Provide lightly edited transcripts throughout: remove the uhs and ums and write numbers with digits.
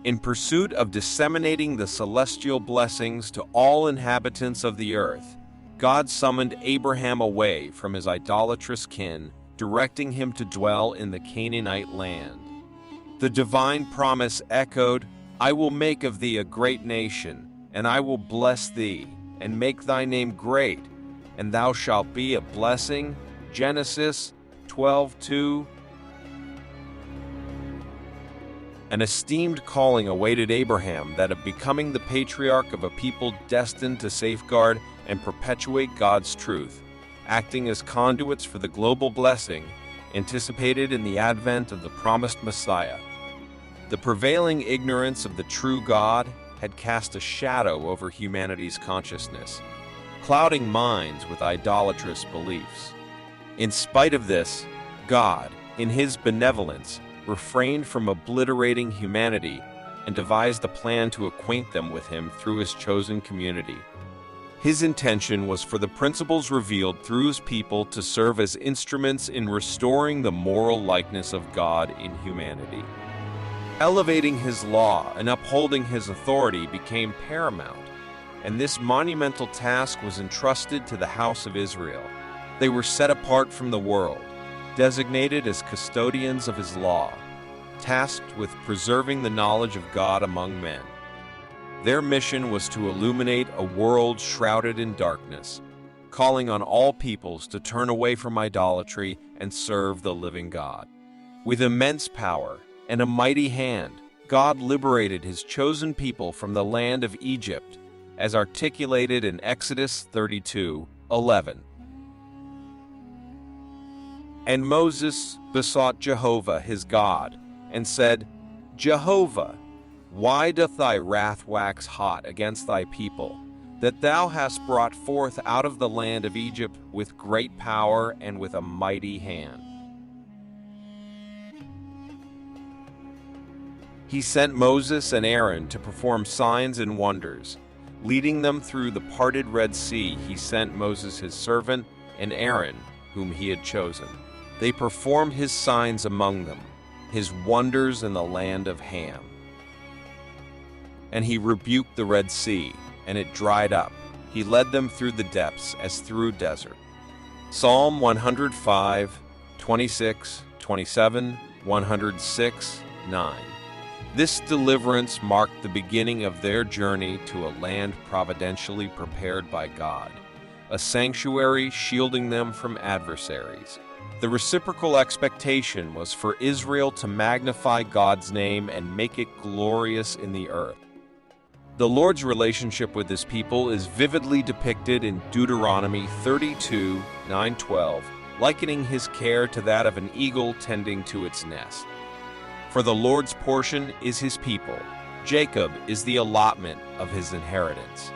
In pursuit of disseminating the celestial blessings to all inhabitants of the earth, God summoned Abraham away from his idolatrous kin, directing him to dwell in the Canaanite land. The divine promise echoed, "I will make of thee a great nation, and I will bless thee, and make thy name great, and thou shalt be a blessing." Genesis 12:2. An esteemed calling awaited Abraham, that of becoming the patriarch of a people destined to safeguard and perpetuate God's truth, acting as conduits for the global blessing anticipated in the advent of the promised Messiah. The prevailing ignorance of the true God had cast a shadow over humanity's consciousness, clouding minds with idolatrous beliefs. In spite of this, God, in his benevolence, refrained from obliterating humanity and devised a plan to acquaint them with him through his chosen community. His intention was for the principles revealed through his people to serve as instruments in restoring the moral likeness of God in humanity. Elevating his law and upholding his authority became paramount, and this monumental task was entrusted to the house of Israel. They were set apart from the world, designated as custodians of his law, tasked with preserving the knowledge of God among men. Their mission was to illuminate a world shrouded in darkness, calling on all peoples to turn away from idolatry and serve the living God. With immense power and a mighty hand, God liberated his chosen people from the land of Egypt, as articulated in Exodus 32:11. And Moses besought Jehovah his God, and said, "Jehovah, why doth thy wrath wax hot against thy people, that thou hast brought forth out of the land of Egypt with great power and with a mighty hand?" He sent Moses and Aaron to perform signs and wonders. Leading them through the parted Red Sea, he sent Moses his servant and Aaron, whom he had chosen. They performed his signs among them, his wonders in the land of Ham. And he rebuked the Red Sea, and it dried up. He led them through the depths as through desert. Psalm 105, 26, 27, 106, 9. This deliverance marked the beginning of their journey to a land providentially prepared by God, a sanctuary shielding them from adversaries. The reciprocal expectation was for Israel to magnify God's name and make it glorious in the earth. The Lord's relationship with his people is vividly depicted in Deuteronomy 32:9-12, likening his care to that of an eagle tending to its nest. For the Lord's portion is his people, Jacob is the allotment of his inheritance.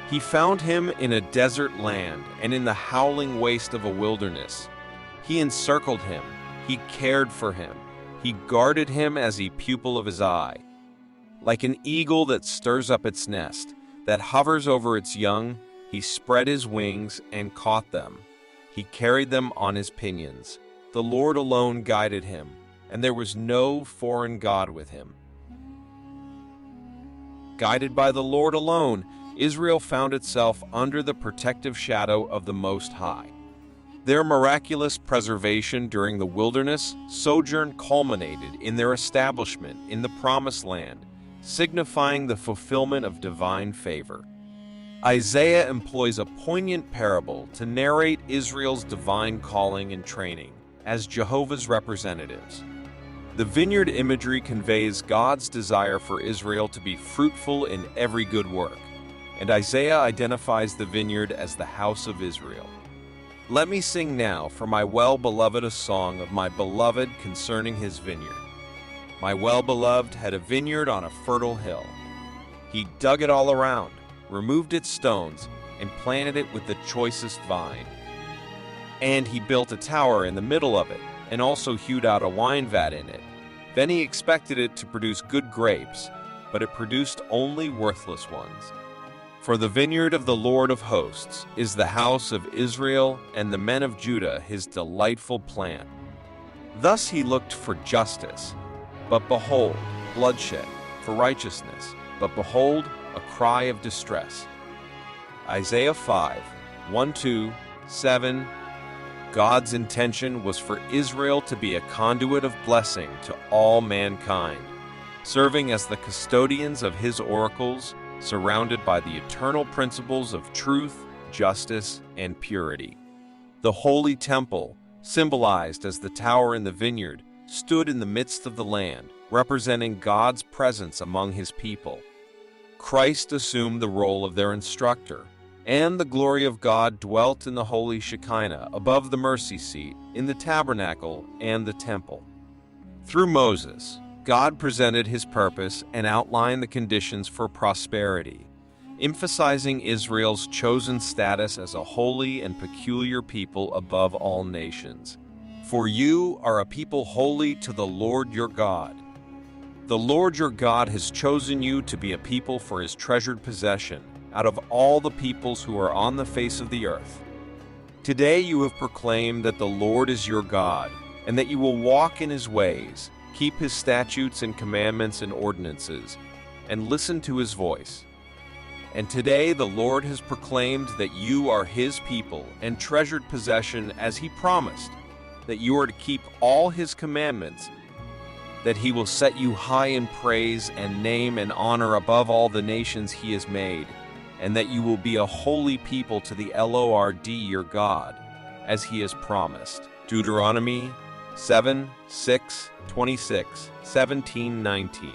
He found him in a desert land and in the howling waste of a wilderness. He encircled him, he cared for him, he guarded him as a pupil of his eye. Like an eagle that stirs up its nest, that hovers over its young, he spread his wings and caught them. He carried them on his pinions. The Lord alone guided him, and there was no foreign god with him. Guided by the Lord alone, Israel found itself under the protective shadow of the Most High. Their miraculous preservation during the wilderness sojourn culminated in their establishment in the Promised Land, signifying the fulfillment of divine favor. Isaiah employs a poignant parable to narrate Israel's divine calling and training as Jehovah's representatives. The vineyard imagery conveys God's desire for Israel to be fruitful in every good work, and Isaiah identifies the vineyard as the house of Israel. Let me sing now for my well-beloved a song of my beloved concerning his vineyard. My well-beloved had a vineyard on a fertile hill. He dug it all around, removed its stones, and planted it with the choicest vine. And he built a tower in the middle of it, and also hewed out a wine vat in it. Then he expected it to produce good grapes, but it produced only worthless ones. For the vineyard of the Lord of hosts is the house of Israel, and the men of Judah his delightful plant. Thus he looked for justice, but behold, bloodshed, for righteousness, but behold, a cry of distress. Isaiah 5, 1-7. God's intention was for Israel to be a conduit of blessing to all mankind, serving as the custodians of his oracles, surrounded by the eternal principles of truth, justice, and purity. The holy temple, symbolized as the tower in the vineyard, stood in the midst of the land, representing God's presence among his people. Christ assumed the role of their instructor, and the glory of God dwelt in the holy Shekinah above the mercy seat, in the tabernacle and the temple. Through Moses, God presented his purpose and outlined the conditions for prosperity, emphasizing Israel's chosen status as a holy and peculiar people above all nations. For you are a people holy to the Lord your God. The Lord your God has chosen you to be a people for his treasured possession out of all the peoples who are on the face of the earth. Today you have proclaimed that the Lord is your God, and that you will walk in his ways, keep his statutes and commandments and ordinances, and listen to his voice. And today the Lord has proclaimed that you are his people and treasured possession as he promised, that you are to keep all his commandments, that he will set you high in praise and name and honor above all the nations he has made, and that you will be a holy people to the Lord your God, as he has promised. Deuteronomy 7, 6, 26, 17, 19.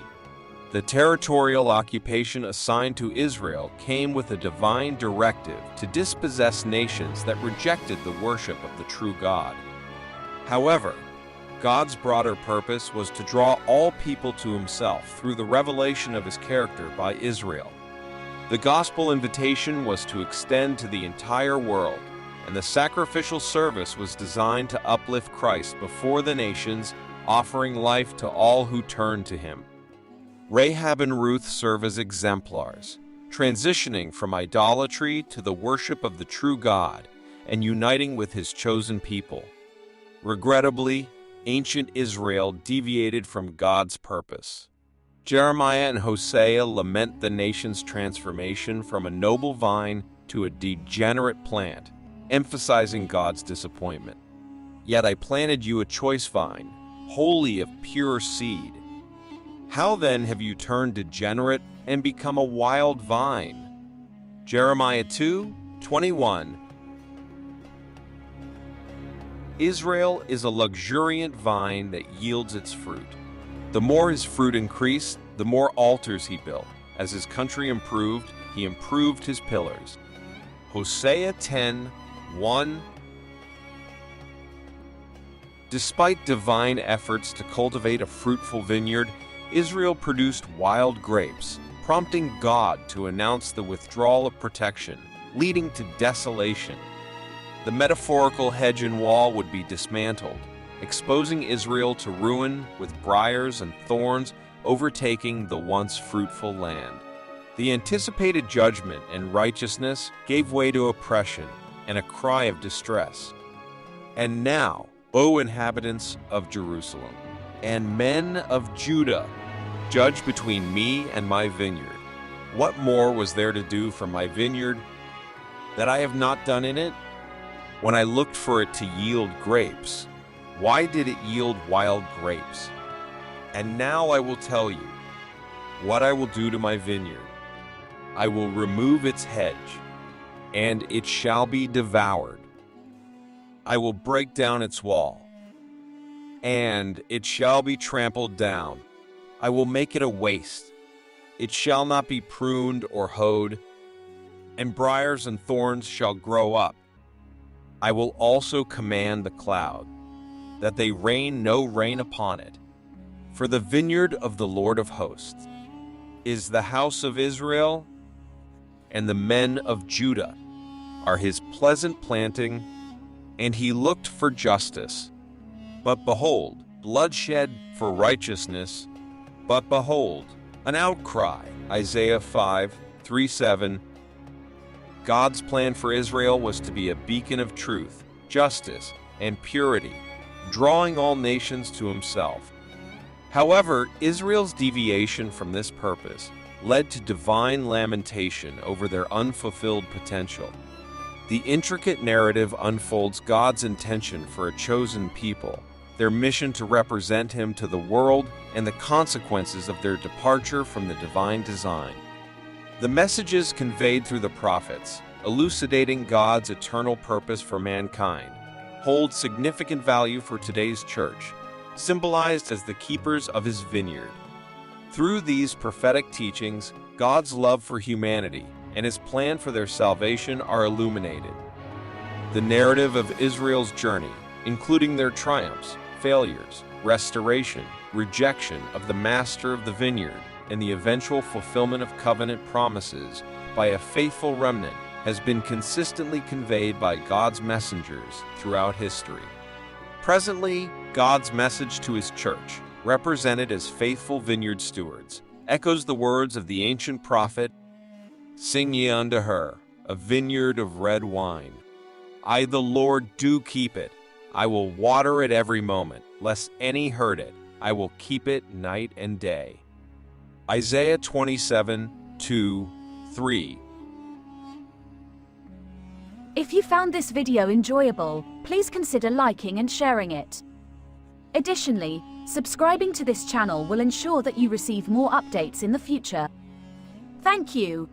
The territorial occupation assigned to Israel came with a divine directive to dispossess nations that rejected the worship of the true God. However, God's broader purpose was to draw all people to himself through the revelation of his character by Israel. The gospel invitation was to extend to the entire world, and the sacrificial service was designed to uplift Christ before the nations, offering life to all who turn to him. Rahab and Ruth serve as exemplars, transitioning from idolatry to the worship of the true God and uniting with his chosen people. Regrettably, ancient Israel deviated from God's purpose. Jeremiah and Hosea lament the nation's transformation from a noble vine to a degenerate plant, emphasizing God's disappointment. Yet I planted you a choice vine, wholly of pure seed. How then have you turned degenerate and become a wild vine? Jeremiah 2:21. Israel is a luxuriant vine that yields its fruit. The more his fruit increased, the more altars he built. As his country improved, he improved his pillars. Hosea 10:1. Despite divine efforts to cultivate a fruitful vineyard, Israel produced wild grapes, prompting God to announce the withdrawal of protection, leading to desolation. The metaphorical hedge and wall would be dismantled, exposing Israel to ruin with briars and thorns overtaking the once fruitful land. The anticipated judgment and righteousness gave way to oppression and a cry of distress. And now, O inhabitants of Jerusalem, and men of Judah, judge between me and my vineyard. What more was there to do for my vineyard that I have not done in it? When I looked for it to yield grapes, why did it yield wild grapes? And now I will tell you what I will do to my vineyard. I will remove its hedge, and it shall be devoured. I will break down its wall, and it shall be trampled down. I will make it a waste. It shall not be pruned or hoed, and briars and thorns shall grow up. I will also command the cloud, that they rain no rain upon it. For the vineyard of the Lord of hosts is the house of Israel, and the men of Judah are his pleasant planting, and he looked for justice. But behold, bloodshed for righteousness. But behold, an outcry. Isaiah 5:3-7. God's plan for Israel was to be a beacon of truth, justice, and purity, drawing all nations to himself. However, Israel's deviation from this purpose led to divine lamentation over their unfulfilled potential. The intricate narrative unfolds God's intention for a chosen people, their mission to represent Him to the world, and the consequences of their departure from the divine design. The messages conveyed through the prophets, elucidating God's eternal purpose for mankind, hold significant value for today's church, symbolized as the keepers of His vineyard. Through these prophetic teachings, God's love for humanity and His plan for their salvation are illuminated. The narrative of Israel's journey, including their triumphs, failures, restoration, rejection of the master of the vineyard, and the eventual fulfillment of covenant promises by a faithful remnant, has been consistently conveyed by God's messengers throughout history. Presently, God's message to His church, represented as faithful vineyard stewards, echoes the words of the ancient prophet, "Sing ye unto her, a vineyard of red wine. I, the Lord, do keep it. I will water it every moment, lest any hurt it. I will keep it night and day." Isaiah 27:2-3. If you found this video enjoyable, please consider liking and sharing it. Additionally, subscribing to this channel will ensure that you receive more updates in the future. Thank you.